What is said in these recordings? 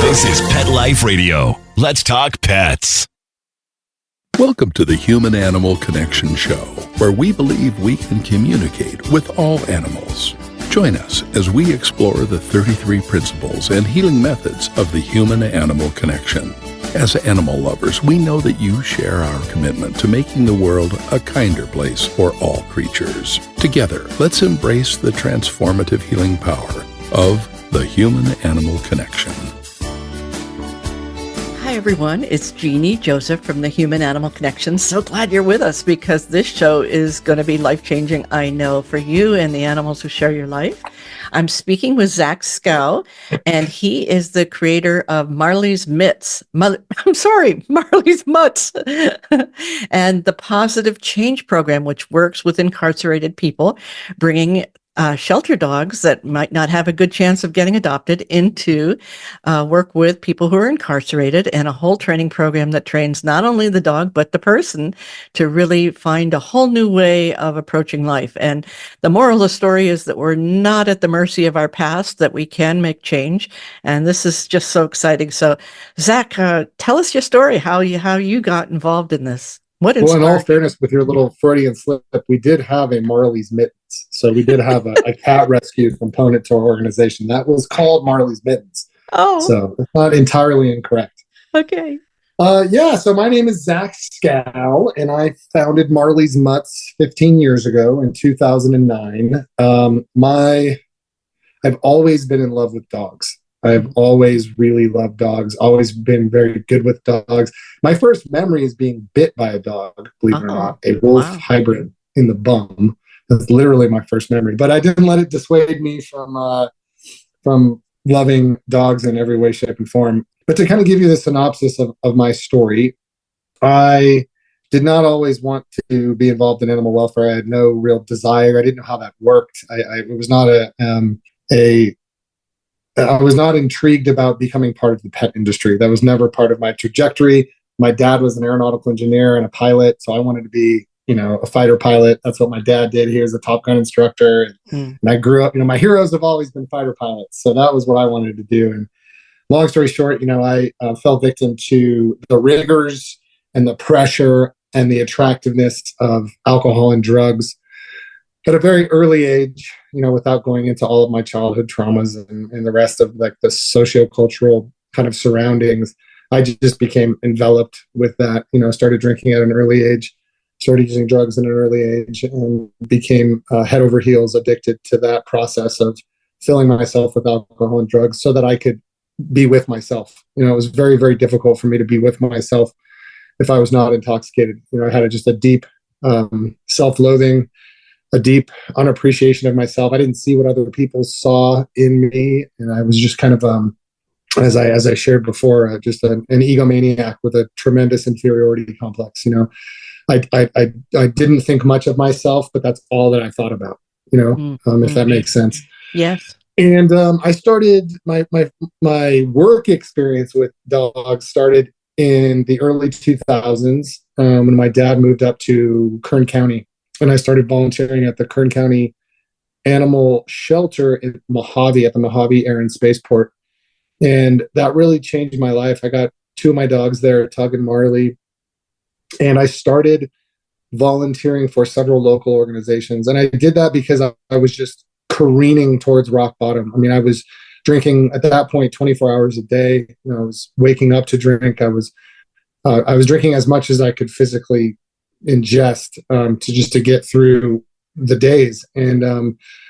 This is Pet Life Radio. Let's talk pets. Welcome to the Human Animal Connection Show, where we believe we can communicate with all animals. Join us as we explore the 33 principles and healing methods of the human-animal connection. As animal lovers, we know that you share our commitment to making the world a kinder place for all creatures. Together, let's embrace the transformative healing power of the human-animal connection. Hi, everyone. It's Jeannie Joseph from the Human Animal Connection. So glad you're with us because this show is going to be life-changing, I know, for you and the animals who share your life. I'm speaking with Zack Skow, and he is the creator of Marley's Mitts. Marley's Mutts, and the Pawsitive Change Program, which works with incarcerated people, bringing shelter dogs that might not have a good chance of getting adopted into work with people who are incarcerated, and a whole training program that trains not only the dog, but the person to really find a whole new way of approaching life. And the moral of the story is that we're not at the mercy of our past, that we can make change. And this is just so exciting. So Zack, tell us your story, how you got involved in this. Well, in all fairness, with your little Freudian slip, we did have a Marley's Mittens. So we did have a cat rescue component to our organization that was called Marley's Mittens. Oh. So it's not entirely incorrect. Okay. So my name is Zack Skow, and I founded Marley's Mutts 15 years ago in 2009. I've always been in love with dogs. I've always really loved dogs, always been very good with dogs. My first memory is being bit by a dog, believe it or not, a wolf hybrid in the bum. That's literally my first memory. But I didn't let it dissuade me from loving dogs in every way, shape, and form. But to kind of give you the synopsis of my story, I did not always want to be involved in animal welfare. I had no real desire. I didn't know how that worked. I was not I was not intrigued about becoming part of the pet industry. That was never part of my trajectory. My dad was an aeronautical engineer and a pilot, so I wanted to be, a fighter pilot. That's what my dad did. He was a Top Gun instructor. And I grew up, my heroes have always been fighter pilots. So that was what I wanted to do. And long story short, I fell victim to the rigors and the pressure and the attractiveness of alcohol and drugs at a very early age, without going into all of my childhood traumas and the rest of like the sociocultural kind of surroundings. I just became enveloped with that, started drinking at an early age, started using drugs at an early age, and became head over heels addicted to that process of filling myself with alcohol and drugs so that I could be with myself. It was very, very difficult for me to be with myself if I was not intoxicated. I had just a deep self-loathing, a deep unappreciation of myself. I didn't see what other people saw in me. And I was just kind of, as I shared before, just an egomaniac with a tremendous inferiority complex. I didn't think much of myself, but that's all that I thought about, if that makes sense. Yes. And I started my work experience with dogs started in the early 2000s when my dad moved up to Kern County. And I started volunteering at the Kern County Animal Shelter in Mojave, at the Mojave Air and Spaceport. And that really changed my life. I got two of my dogs there, Tug and Marley. And I started volunteering for several local organizations. And I did that because I was just careening towards rock bottom. I mean, I was drinking at that point 24 hours a day. I was waking up to drink. I was drinking as much as I could physically ingest to get through the days. And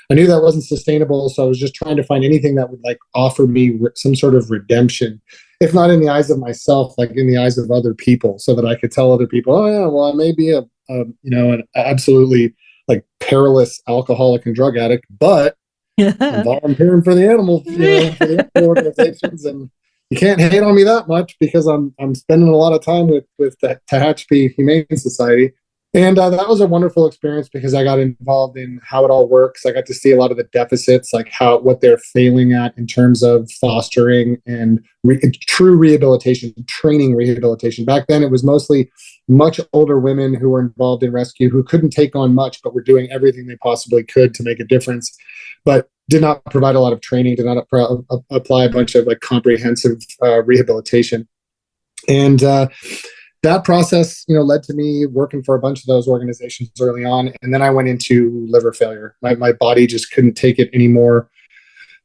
I knew that wasn't sustainable. So I was just trying to find anything that would offer me some sort of redemption, if not in the eyes of myself, in the eyes of other people, so that I could tell other people, oh yeah, well, I may be an absolutely perilous alcoholic and drug addict, but I'm volunteering for the animal, for the animal organizations, and you can't hate on me that much because I'm spending a lot of time with the Tehachapi Humane Society. And that was a wonderful experience because I got involved in how it all works. I got to see a lot of the deficits, like what they're failing at in terms of fostering and true rehabilitation, training rehabilitation. Back then, it was mostly much older women who were involved in rescue who couldn't take on much, but were doing everything they possibly could to make a difference, but did not provide a lot of training, did not apply a bunch of like comprehensive rehabilitation. And that process, led to me working for a bunch of those organizations early on. And then I went into liver failure. My body just couldn't take it anymore.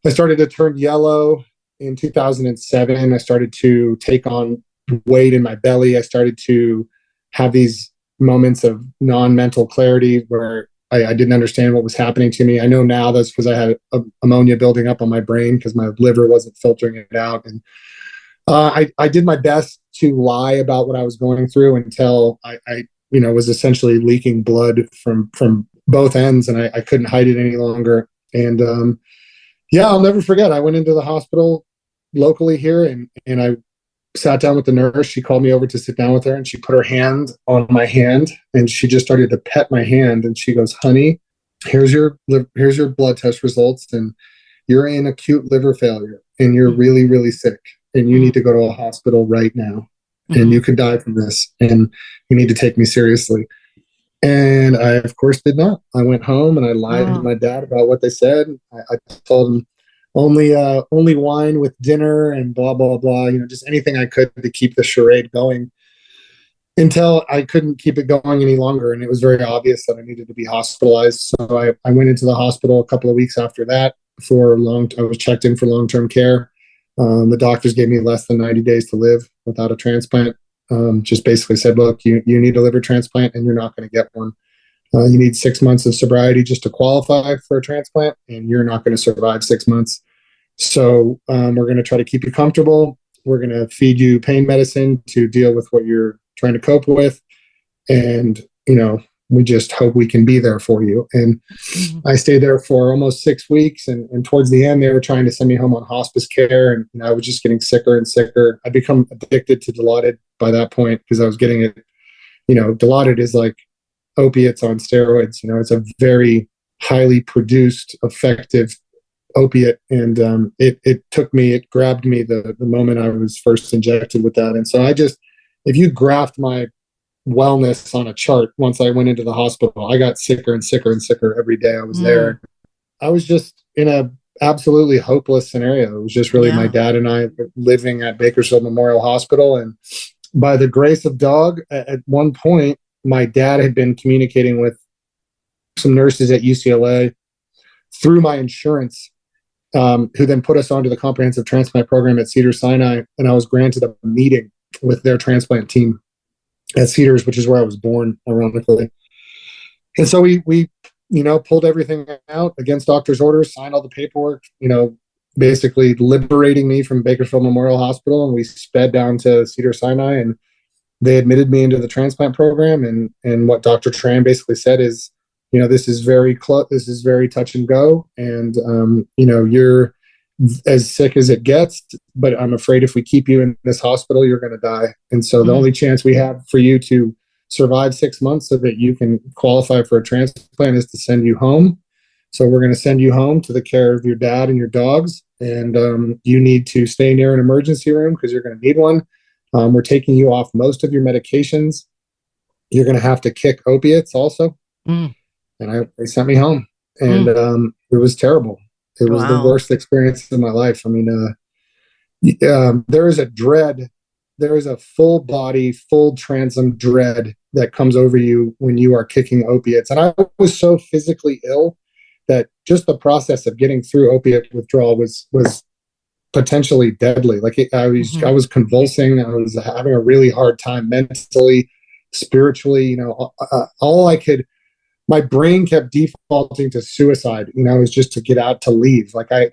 I started to turn yellow in 2007. I started to take on weight in my belly. I started to have these moments of non-mental clarity where I didn't understand what was happening to me. I know now that's because I had ammonia building up on my brain because my liver wasn't filtering it out. And I did my best to lie about what I was going through until I was essentially leaking blood from both ends, and I couldn't hide it any longer. And I'll never forget. I went into the hospital locally here, and I sat down with the nurse. She called me over to sit down with her, and she put her hand on my hand, and she just started to pet my hand, and she goes, "Honey, here's your blood test results, and you're in acute liver failure, and you're really, really sick. And you need to go to a hospital right now, and you could die from this, and you need to take me seriously." And I, of course, did not. I went home and I lied to my dad about what they said. I told him only wine with dinner and blah, blah, blah, just anything I could to keep the charade going until I couldn't keep it going any longer. And it was very obvious that I needed to be hospitalized. So I went into the hospital a couple of weeks after that I was checked in for long-term care. The doctors gave me less than 90 days to live without a transplant. Just basically said, look, you need a liver transplant and you're not going to get one. You need 6 months of sobriety just to qualify for a transplant, and you're not going to survive 6 months. So we're going to try to keep you comfortable. We're going to feed you pain medicine to deal with what you're trying to cope with. And, we just hope we can be there for you. And I stayed there for almost 6 weeks. And towards the end, they were trying to send me home on hospice care. And I was just getting sicker and sicker. I'd become addicted to Dilaudid by that point because I was getting it. Dilaudid is like opiates on steroids. It's a very highly produced, effective opiate. And it grabbed me the moment I was first injected with that. And so if you graphed my wellness on a chart, once I went into the hospital, I got sicker and sicker and sicker every day I was there. I was just in a absolutely hopeless scenario. It was just really my dad and I living at Bakersfield Memorial Hospital. And by the grace of dog, at one point, my dad had been communicating with some nurses at UCLA through my insurance, who then put us onto the comprehensive transplant program at Cedars-Sinai. And I was granted a meeting with their transplant team at Cedars, which is where I was born, ironically. And so we pulled everything out against doctor's orders, signed all the paperwork, basically liberating me from Bakersfield Memorial Hospital. And we sped down to Cedars-Sinai, and they admitted me into the transplant program. And what Dr. Tran basically said is, this is very close. This is very touch and go. And, you're as sick as it gets, but I'm afraid if we keep you in this hospital, you're going to die. And so the only chance we have for you to survive 6 months so that you can qualify for a transplant is to send you home. So we're going to send you home to the care of your dad and your dogs. And you need to stay near an emergency room because you're going to need one. We're taking you off most of your medications. You're going to have to kick opiates also. And they sent me home, and it was terrible. It was the worst experience of my life. I mean, there is a dread. There is a full body, full transom dread that comes over you when you are kicking opiates. And I was so physically ill that just the process of getting through opiate withdrawal was potentially deadly. Like I was convulsing. I was having a really hard time mentally, spiritually. My brain kept defaulting to suicide. It was just to get out, to leave. Like I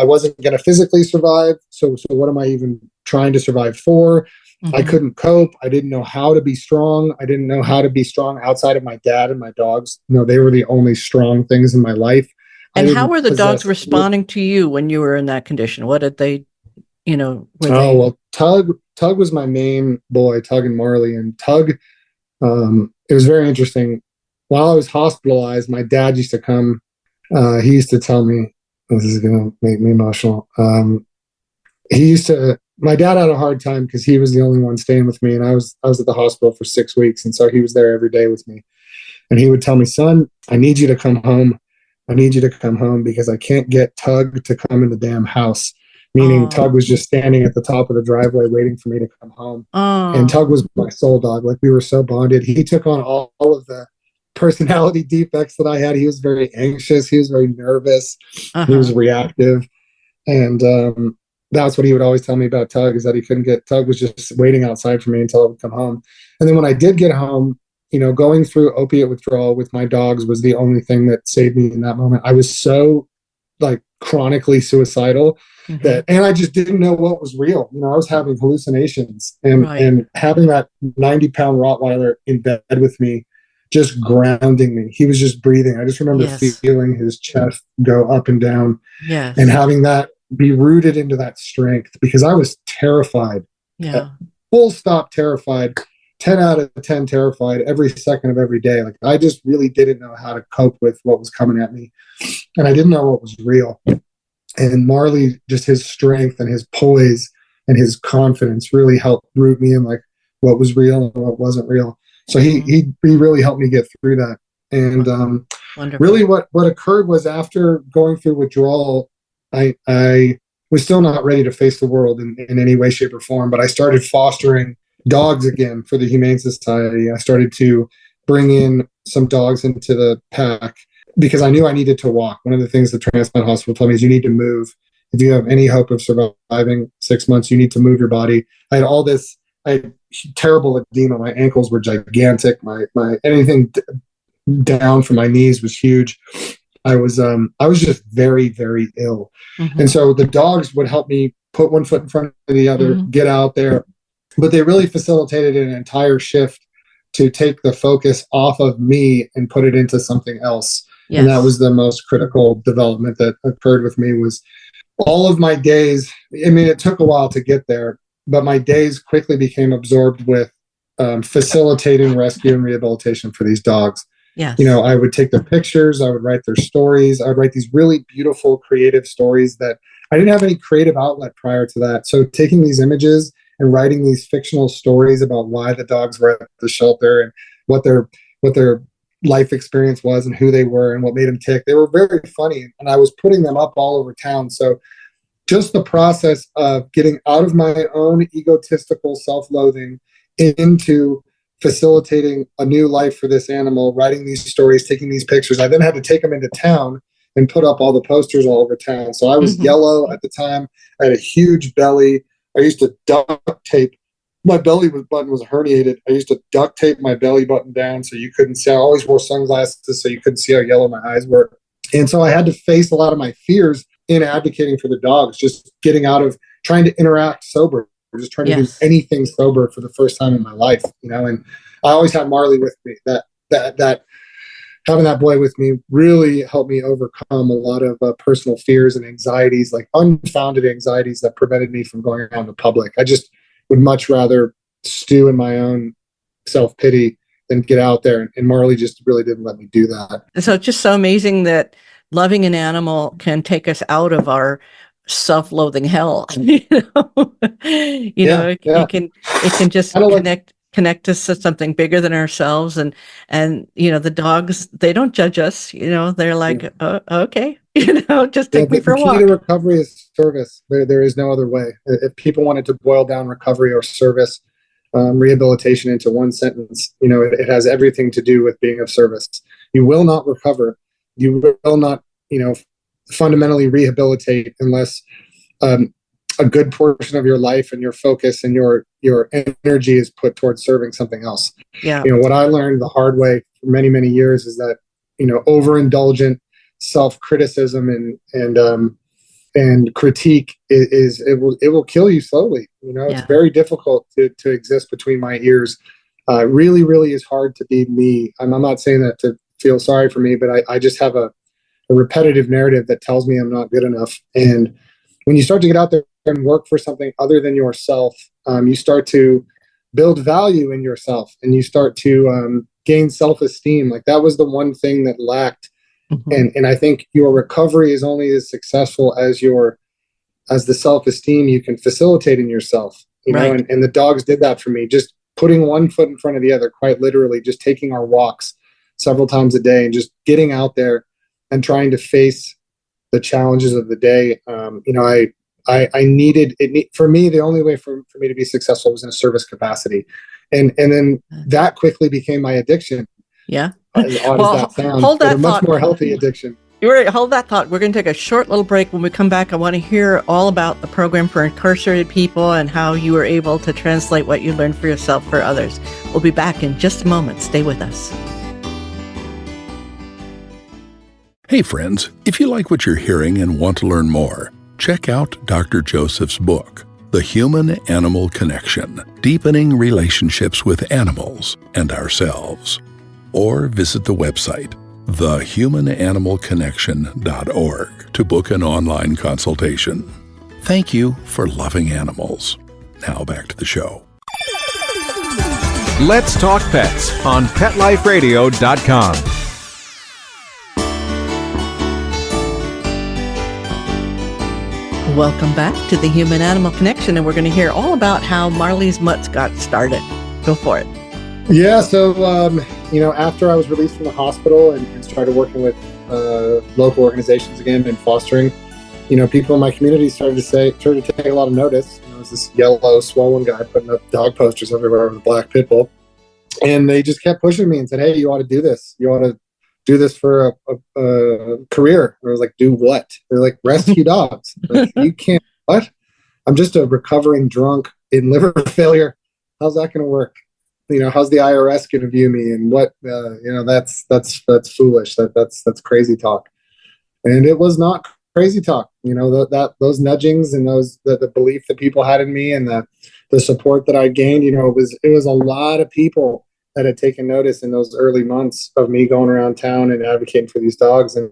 wasn't going to physically survive. So what am I even trying to survive for? I couldn't cope. I didn't know how to be strong. I didn't know how to be strong outside of my dad and my dogs. They were the only strong things in my life. And how were the dogs responding to you when you were in that condition? What did they, Well, Tug was my main boy, Tug and Marley. And Tug It was very interesting. While I was hospitalized, my dad used to come. He used to tell me, this is going to make me emotional. My dad had a hard time because he was the only one staying with me, and I was at the hospital for 6 weeks, and so he was there every day with me. And he would tell me, son, I need you to come home. I need you to come home because I can't get Tug to come in the damn house. Meaning Tug was just standing at the top of the driveway waiting for me to come home. And Tug was my soul dog. Like, we were so bonded. He took on all of the personality defects that I had. He was very anxious. He was very nervous. He was reactive. And that's what he would always tell me about Tug, is that he couldn't get, Tug was just waiting outside for me until I would come home. And then when I did get home, going through opiate withdrawal with my dogs was the only thing that saved me in that moment. I was so chronically suicidal and I just didn't know what was real. I was having hallucinations and having that 90-pound Rottweiler in bed with me, just grounding me. He was just breathing. I just remember feeling his chest go up and down and having that be rooted into that strength, because I was terrified, full stop terrified. 10 out of 10 terrified every second of every day. Like, I just really didn't know how to cope with what was coming at me. And I didn't know what was real. And Marley, just his strength and his poise and his confidence really helped root me in what was real and what wasn't real. So he really helped me get through that. And really what occurred was, after going through withdrawal, I was still not ready to face the world in any way, shape, or form, but I started fostering dogs again for the Humane Society. I started to bring in some dogs into the pack because I knew I needed to walk. One of the things the transplant hospital told me is, you need to move. If you have any hope of surviving 6 months, you need to move your body. I had terrible edema. My ankles were gigantic. My anything down from my knees was huge. I was just very, very ill. And so the dogs would help me put one foot in front of the other, get out there. But they really facilitated an entire shift to take the focus off of me and put it into something else. And that was the most critical development that occurred with me. Was all of my days, it took a while to get there, but my days quickly became absorbed with facilitating rescue and rehabilitation for these dogs. I would take their pictures, I would write their stories, I would write these really beautiful, creative stories that I didn't have any creative outlet prior to that. So taking these images and writing these fictional stories about why the dogs were at the shelter and what their life experience was and who they were and what made them tick. They were very funny, and I was putting them up all over town. So just the process of getting out of my own egotistical self-loathing into facilitating a new life for this animal, writing these stories, taking these pictures. I then had to take them into town and put up all the posters all over town. So I was yellow at the time. I had a huge belly. I used to duct tape. My belly button was herniated. I used to duct tape my belly button down so you couldn't see. I always wore sunglasses so you couldn't see how yellow my eyes were. And so I had to face a lot of my fears in advocating for the dogs, just getting out of trying to interact sober, just trying to do anything sober for the first time in my life, And I always had Marley with me. That having that boy with me really helped me overcome a lot of personal fears and anxieties, like unfounded anxieties that prevented me from going out in public. I just would much rather stew in my own self-pity than get out there. And Marley just really didn't let me do that. So it's just so amazing that loving an animal can take us out of our self-loathing hell. It can just connect us to something bigger than ourselves. And the dogs, they don't judge us. They're like, oh, okay, just take me for a walk. The key to recovery is service. There is no other way. If people wanted to boil down recovery or service, rehabilitation into one sentence, it has everything to do with being of service. You will not recover. You will not, fundamentally rehabilitate unless a good portion of your life and your focus and your energy is put towards serving something else. What I learned the hard way for many, many years is that, overindulgent self-criticism and critique it will kill you slowly. It's very difficult to exist between my ears. Really, really is hard to be me. I'm not saying that to feel sorry for me, but I just have a repetitive narrative that tells me I'm not good enough. And when you start to get out there and work for something other than yourself, you start to build value in yourself, and you start to gain self-esteem. Like that was the one thing that lacked. And I think your recovery is only as successful as the self-esteem you can facilitate in yourself, you know, and the dogs did that for me. Just putting one foot in front of the other, quite literally, just taking our walks several times a day and just getting out there and trying to face the challenges of the day. You know, I needed it. For me, the only way for me to be successful was in a service capacity. And then that quickly became my addiction. Yeah. As odd as that sounds, hold that but a much thought. more healthy addiction. Hold that thought. We're going to take a short little break. When we come back, I want to hear all about the program for incarcerated people and how you were able to translate what you learned for yourself for others. We'll be back in just a moment. Stay with us. Hey friends, if you like what you're hearing and want to learn more, check out Dr. Joseph's book, The Human-Animal Connection, Deepening Relationships with Animals and Ourselves. Or visit the website, thehumananimalconnection.org, to book an online consultation. Thank you for loving animals. Now back to the show. Let's Talk Pets on PetLifeRadio.com. Welcome back to the Human Animal Connection, and we're going to hear all about how Marley's Mutts got started. Go for it. Yeah, so you know, after I was released from the hospital and started working with local organizations again and fostering, you know, people in my community started to take a lot of notice. You know, it was this yellow, swollen guy putting up dog posters everywhere with a black pit bull, and they just kept pushing me and said, "Hey, you ought to do this. You ought to do this for a career." And I was like, "Do what?" They're like, "Rescue dogs." Like, you can't. What? I'm just a recovering drunk in liver failure. How's that going to work? You know, how's the IRS going to view me? And what? You know, that's foolish. That's crazy talk. And it was not crazy talk. You know, those nudgings and the belief that people had in me and the support that I gained. You know, it was a lot of people that had taken notice in those early months of me going around town and advocating for these dogs. And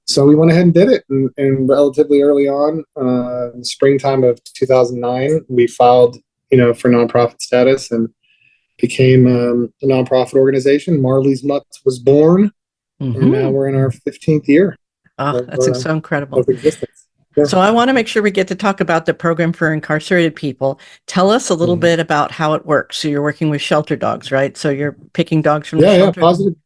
so we went ahead and did it. And relatively early on, in the springtime of 2009, we filed, you know, for nonprofit status and became a nonprofit organization. Marley's Mutts was born, and now we're in our 15th year. Oh, that's so incredible. Of existence. Yeah. So I want to make sure we get to talk about the program for incarcerated people. Tell us a little bit about how it works. So you're working with shelter dogs, right? So you're picking dogs from the shelter? So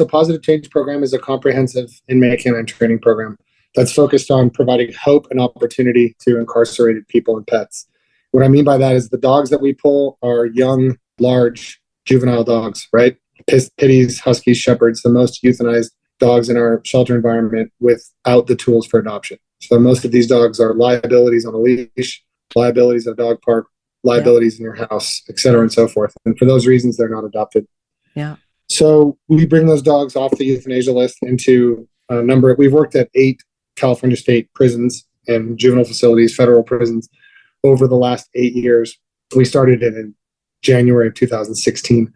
Pawsitive Change Program is a comprehensive inmate canine training program that's focused on providing hope and opportunity to incarcerated people and pets. What I mean by that is the dogs that we pull are young, large, juvenile dogs, right? Pitties, Huskies, Shepherds, the most euthanized dogs in our shelter environment without the tools for adoption. So most of these dogs are liabilities on a leash, liabilities at a dog park, liabilities in your house, et cetera, and so forth. And for those reasons, they're not adopted. Yeah. So we bring those dogs off the euthanasia list into a number. We've worked at 8 California state prisons and juvenile facilities, federal prisons, over the last 8 years. We started it in January of 2016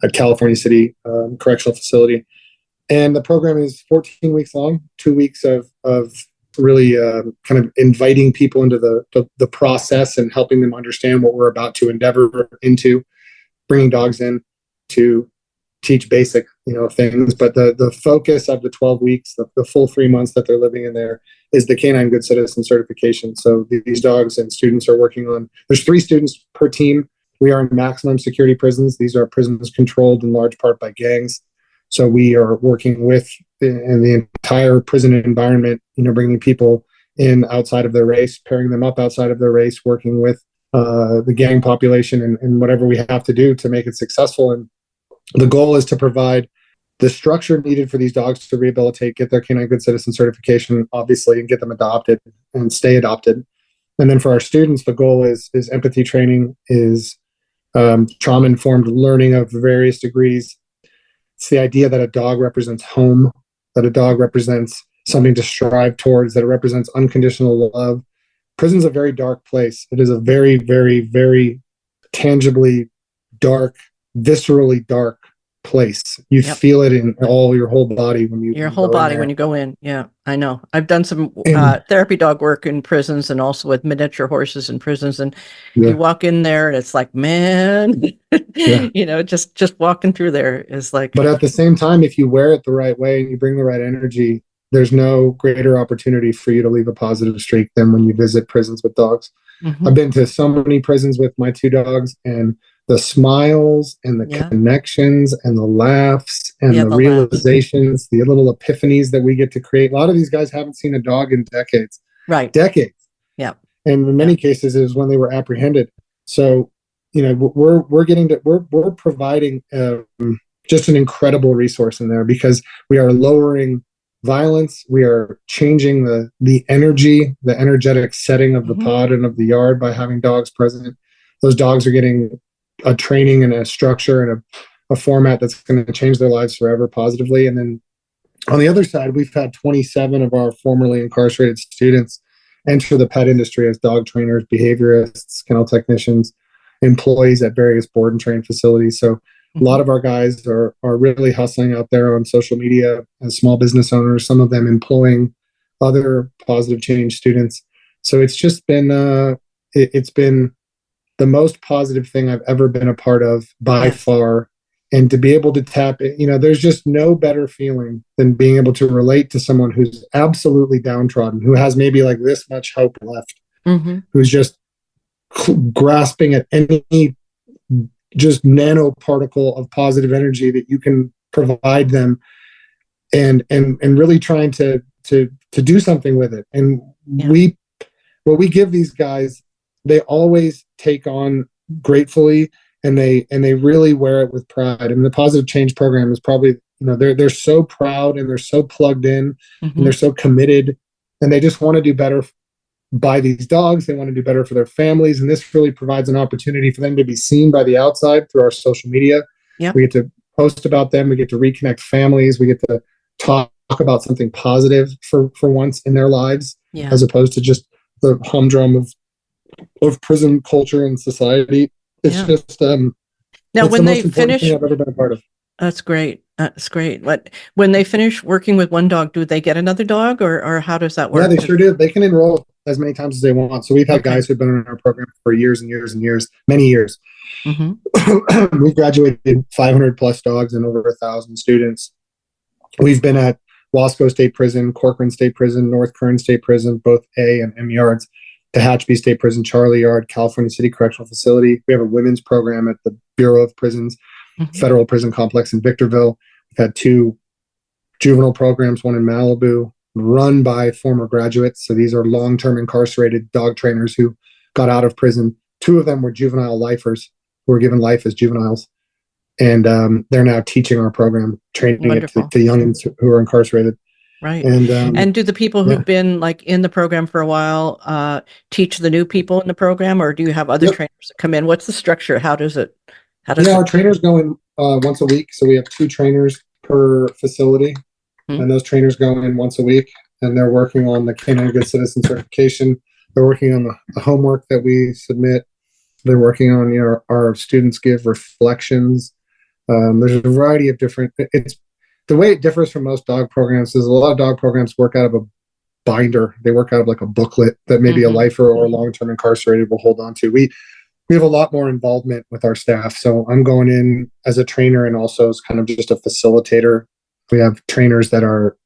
at California City Correctional Facility. And the program is 14 weeks long, 2 weeks of really kind of inviting people into the process and helping them understand what we're about to endeavor into, bringing dogs in to teach basic, you know, things. But the focus of the 12 weeks, the full 3 months that they're living in there, is the Canine Good Citizen certification. So these dogs and students are working on, there's 3 students per team. We are in maximum security prisons. These are prisons controlled in large part by gangs. So we are working with in the entire prison environment, you know, bringing people in outside of their race, pairing them up outside of their race, working with the gang population and whatever we have to do to make it successful. And the goal is to provide the structure needed for these dogs to rehabilitate, get their Canine Good Citizen certification, obviously, and get them adopted and stay adopted. And then for our students, the goal is empathy training, is trauma-informed learning of various degrees. It's the idea that a dog represents home, that a dog represents something to strive towards, that it represents unconditional love. Prison's a very dark place. It is a very, very, very tangibly dark, viscerally dark place. You feel it in all your whole body when you when you go in. Yeah, I know. I've done some And- therapy dog work in prisons and also with miniature horses in prisons. And Yeah. you walk in there and it's like, man, just walking through there is like. But at the same time, if you wear it the right way and you bring the right energy, there's no greater opportunity for you to leave a positive streak than when you visit prisons with dogs. Mhm. I've been to so many prisons with my 2 dogs, and the smiles and the connections and the laughs and the realizations, the little epiphanies that we get to create. A lot of these guys haven't seen a dog in decades. Right. Decades. Yeah. And in many cases, it was when they were apprehended. So, we're providing just an incredible resource in there, because we are lowering violence. We are changing the energetic setting of the pod and of the yard by having dogs present. Those dogs are getting a training and a structure and a format that's going to change their lives forever positively. And then on the other side, we've had 27 of our formerly incarcerated students enter the pet industry as dog trainers, behaviorists, kennel technicians, employees at various board and train facilities. So a lot of our guys are really hustling out there on social media as small business owners, some of them employing other positive change students. So it's just been it's been the most positive thing I've ever been a part of by far. And to be able to tap it, there's just no better feeling than being able to relate to someone who's absolutely downtrodden, who has maybe like this much hope left, who's just grasping at any just nanoparticle of positive energy that you can provide them, and really trying to do something with it. And what we give these guys, they always take on gratefully, and they really wear it with pride. I mean, the Positive Change program is probably, they're so proud, and they're so plugged in, and they're so committed, and they just want to do better by these dogs. They want to do better for their families. And this really provides an opportunity for them to be seen by the outside through our social media. Yep. We get to post about them. We get to reconnect families. We get to talk about something positive for once in their lives, as opposed to just the humdrum of prison culture and society. It's just now it's when the they most important finish, thing I've ever been a part of. That's great. That's great. But when they finish working with one dog, do they get another dog, or how does that work? Yeah, they sure do. They can enroll as many times as they want. So we've had guys who've been in our program for years and years and years, many years. We've graduated 500 plus dogs and over 1,000 students. We've been at Wasco State Prison, Corcoran State Prison, North Kern State Prison, both A and M yards, Tehachapi State Prison, Charlie Yard, California City Correctional Facility. We have a women's program at the Bureau of Prisons, Federal Prison Complex in Victorville. We've had 2 juvenile programs, one in Malibu, run by former graduates. So these are long-term incarcerated dog trainers who got out of prison. 2 of them were juvenile lifers who were given life as juveniles. And they're now teaching our program, training it to youngins who are incarcerated. Right. And do the people who've been like in the program for a while teach the new people in the program, or do you have other trainers that come in? What's the structure? How does our trainers go in once a week. So we have 2 trainers per facility, and those trainers go in once a week, and they're working on the Canine Good Citizen certification. They're working on the homework that we submit. They're working on, our students give reflections. There's a variety of different, it's the way it differs from most dog programs is a lot of dog programs work out of a binder. They work out of like a booklet that maybe a lifer or a long-term incarcerated will hold on to. We have a lot more involvement with our staff. So I'm going in as a trainer and also as kind of just a facilitator. We have trainers that are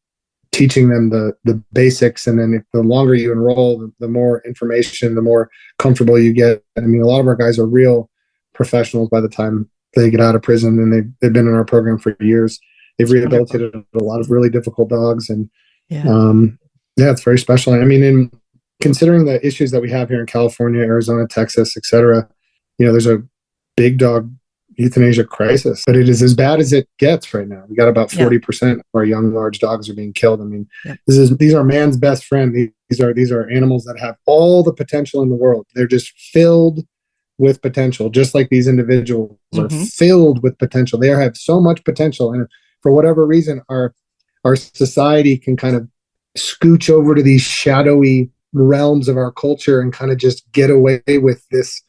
teaching them the basics. And then the longer you enroll, the more information, the more comfortable you get. I mean, a lot of our guys are real professionals by the time they get out of prison, and they've been in our program for years. They've rehabilitated a lot of really difficult dogs. And it's very special. I mean, in considering the issues that we have here in California, Arizona, Texas, et cetera, there's a big dog euthanasia crisis, but it is as bad as it gets right now. We got about 40% of our young, large dogs are being killed. I mean, these are man's best friend. These are animals that have all the potential in the world. They're just filled with potential, just like these individuals are filled with potential. They have so much potential. And for whatever reason, our society can kind of scooch over to these shadowy realms of our culture and kind of just get away with this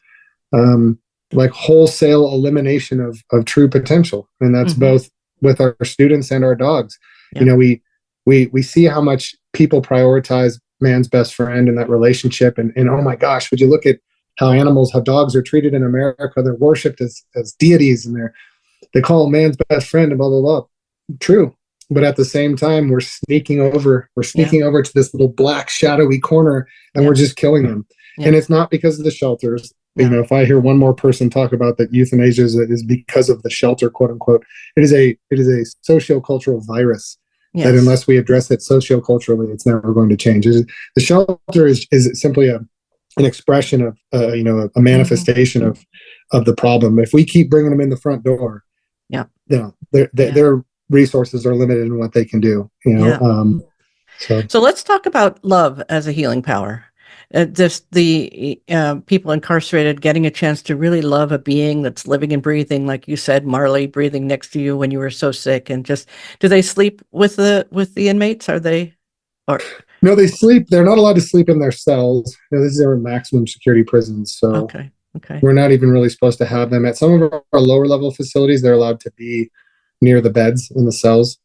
like wholesale elimination of true potential. And that's both with our students and our dogs. Yeah. You know, we see how much people prioritize man's best friend in that relationship. And oh my gosh, would you look at how dogs are treated in America? They're worshipped as deities, and they call them man's best friend and blah, blah, blah. True. But at the same time, we're sneaking over to this little black shadowy corner, and we're just killing them. Yeah. And it's not because of the shelters. Yeah. You know, if I hear one more person talk about that euthanasia is because of the shelter, quote unquote, it is a sociocultural virus. Yes. That unless we address it socioculturally, it's never going to change. The shelter is simply an expression of a manifestation of the problem. If we keep bringing them in the front door, their resources are limited in what they can do. So let's talk about love as a healing power. Just the people incarcerated getting a chance to really love a being that's living and breathing, like you said, Marley breathing next to you when you were so sick. And just, do they sleep with the inmates? Are they? Or no, they sleep. They're not allowed to sleep in their cells. This is our maximum security prisons. So okay. We're not even really supposed to have them at some of our lower level facilities. They're allowed to be near the beds in the cells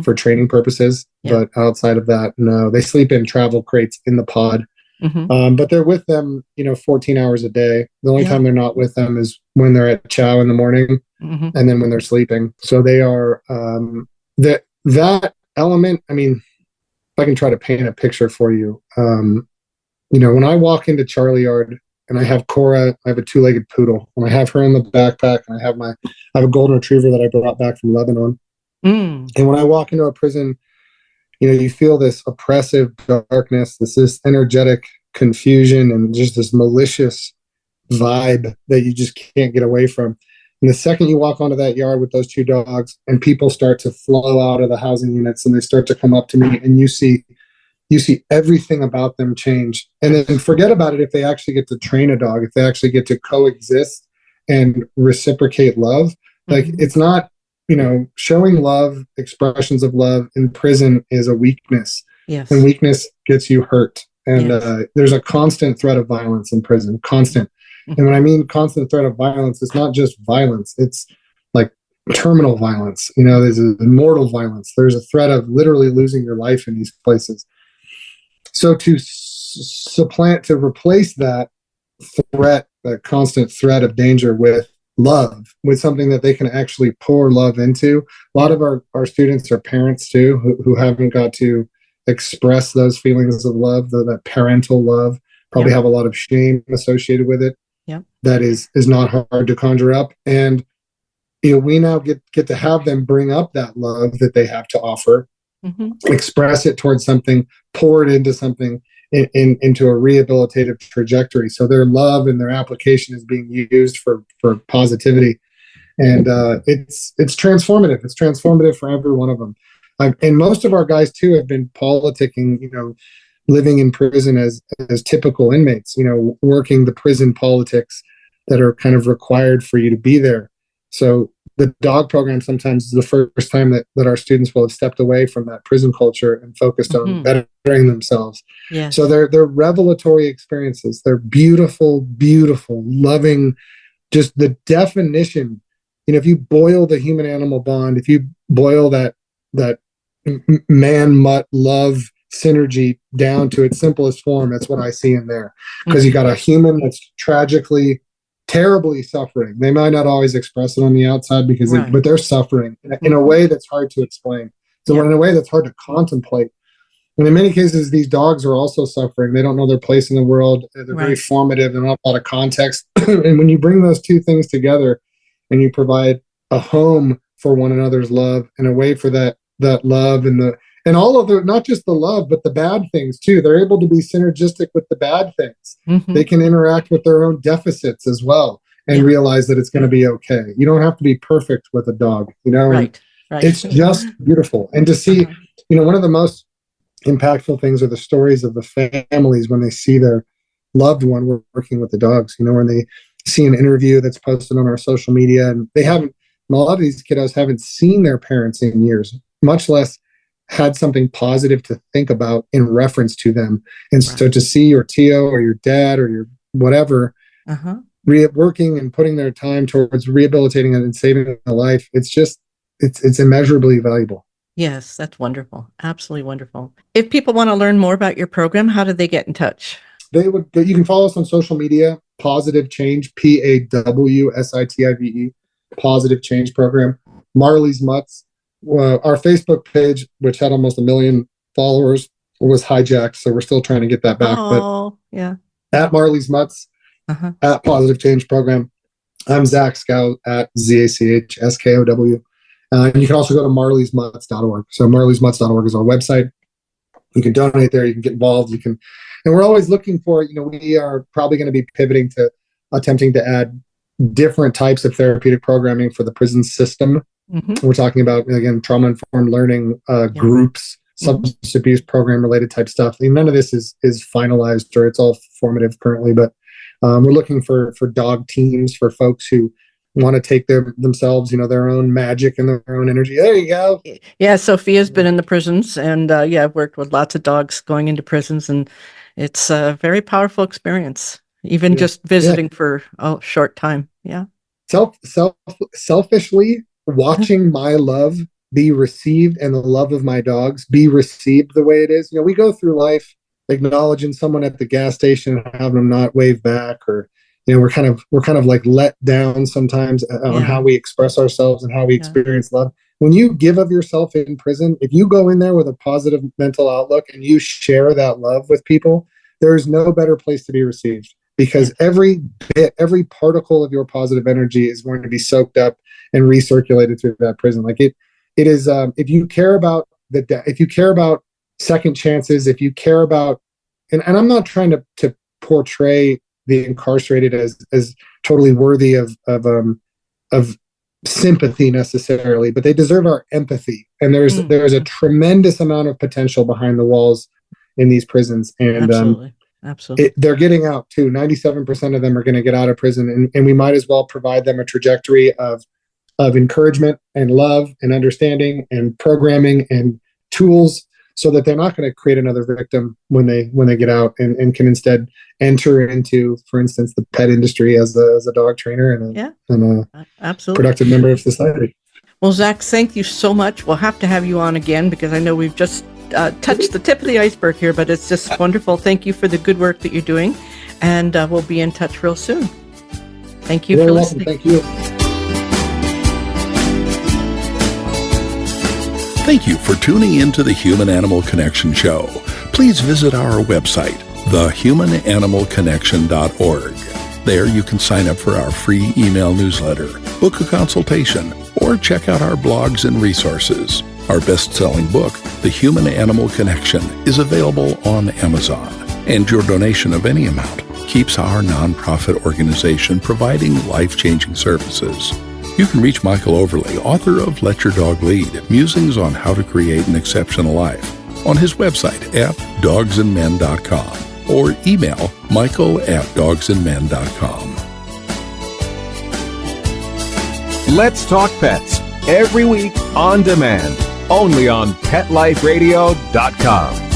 for training purposes. Yeah. But outside of that, no, they sleep in travel crates in the pod. But they're with them, 14 hours a day. The only time they're not with them is when they're at chow in the morning and then when they're sleeping. So they are, that element, I mean, if I can try to paint a picture for you, when I walk into Charlie Yard and I have Cora, I have a 2-legged poodle, and I have her in the backpack, and I have a golden retriever that I brought back from Lebanon. And when I walk into a prison, you feel this oppressive darkness, this energetic confusion, and just this malicious vibe that you just can't get away from. And the second you walk onto that yard with those 2 dogs, and people start to flow out of the housing units, and they start to come up to me, and you see everything about them change. And then forget about it if they actually get to train a dog, if they actually get to coexist and reciprocate love. Like, it's not, showing love, expressions of love in prison is a weakness. Yes. And weakness gets you hurt. And there's a constant threat of violence in prison, constant. And when I mean constant threat of violence, it's not just violence. It's like terminal violence. There's immortal violence. There's a threat of literally losing your life in these places. So to replace that threat, that constant threat of danger with love, with something that they can actually pour love into. A lot of our students are parents too, who haven't got to express those feelings of love, that parental love, probably have a lot of shame associated with it. Yeah. That is not hard to conjure up. And we now get to have them bring up that love that they have to offer, express it towards something, pour it into something, into a rehabilitative trajectory. So their love and their application is being used for positivity. And it's transformative. It's transformative for every one of them. And most of our guys too have been politicking, living in prison as typical inmates, working the prison politics that are kind of required for you to be there. So the dog program sometimes is the first time that our students will have stepped away from that prison culture and focused on bettering themselves. Yes. So they're revelatory experiences. They're beautiful, beautiful, loving, just the definition. If you boil the human animal bond, if you boil that man mutt love synergy down to its simplest form, that's what I see in there. Because you got a human that's tragically, terribly suffering. They might not always express it on the outside but they're suffering in a way that's hard to explain. So in a way that's hard to contemplate. And in many cases, these dogs are also suffering. They don't know their place in the world. They're very formative. They don't have a lot of context. And when you bring those two things together and you provide a home for one another's love and a way for that love and all of the, not just the love, but the bad things too. They're able to be synergistic with the bad things. They can interact with their own deficits as well and realize that it's going to be okay. You don't have to be perfect with a dog, Right. It's just beautiful. And to see, one of the most impactful things are the stories of the families when they see their loved one working with the dogs, when they see an interview that's posted on our social media and a lot of these kiddos haven't seen their parents in years, much less had something positive to think about in reference to them. And so to see your Tio or your dad or your whatever working and putting their time towards rehabilitating and saving a life, it's immeasurably valuable. Yes, that's wonderful. Absolutely wonderful. If people want to learn more about your program, how do they get in touch? You can follow us on social media, Pawsitive Change, PAWSITIVE, Pawsitive Change Program. Marley's Mutts. Our Facebook page, which had almost 1 million followers, was hijacked, so we're still trying to get that back. Oh, yeah. At Marley's Mutts, at Pawsitive Change Program. I'm Zack Skow at ZACHSKOW. And you can also go to marleysmutts.org. So marleysmutts.org is our website. You can donate there. You can get involved. And we're always looking for, we are probably going to be pivoting to attempting to add different types of therapeutic programming for the prison system. We're talking about, again, trauma-informed learning groups, substance abuse program related type stuff. None of this is finalized, or it's all formative currently, but we're looking for dog teams for folks who want to take themselves, their own magic and their own energy. There you go. Yeah, Sophia's been in the prisons, and I've worked with lots of dogs going into prisons, and it's a very powerful experience, even just visiting for a short time. Yeah. Selfishly watching my love be received and the love of my dogs be received the way it is. We go through life acknowledging someone at the gas station and having them not wave back, or we're kind of like let down sometimes on how we express ourselves and how we experience love. When you give of yourself in prison, if you go in there with a positive mental outlook and you share that love with people, there is no better place to be received, because every particle of your positive energy is going to be soaked up and recirculated through that prison. Like it is, if you care about second chances, if you care about, and I'm not trying to portray the incarcerated as totally worthy of sympathy necessarily, but they deserve our empathy. And there's a tremendous amount of potential behind the walls in these prisons. And Absolutely. They're getting out too. 97% of them are going to get out of prison, and we might as well provide them a trajectory of encouragement and love and understanding and programming and tools, so that they're not going to create another victim when they get out, and can instead enter into, for instance, the pet industry as a dog trainer and a productive member of society. Well, Zack, thank you so much. We'll have to have you on again, because I know we've just touched the tip of the iceberg here, but it's just wonderful. Thank you for the good work that you're doing, and we'll be in touch real soon. Thank you for listening. Thank you. Thank you for tuning in to the Human Animal Connection Show. Please visit our website, thehumananimalconnection.org. There you can sign up for our free email newsletter, book a consultation, or check out our blogs and resources. Our best-selling book, The Human Animal Connection, is available on Amazon, and your donation of any amount keeps our nonprofit organization providing life-changing services. You can reach Michael Overly, author of Let Your Dog Lead, Musings on How to Create an Exceptional Life, on his website at dogsandmen.com, or email michael@dogsandmen.com. Let's Talk Pets, every week on demand, only on PetLifeRadio.com.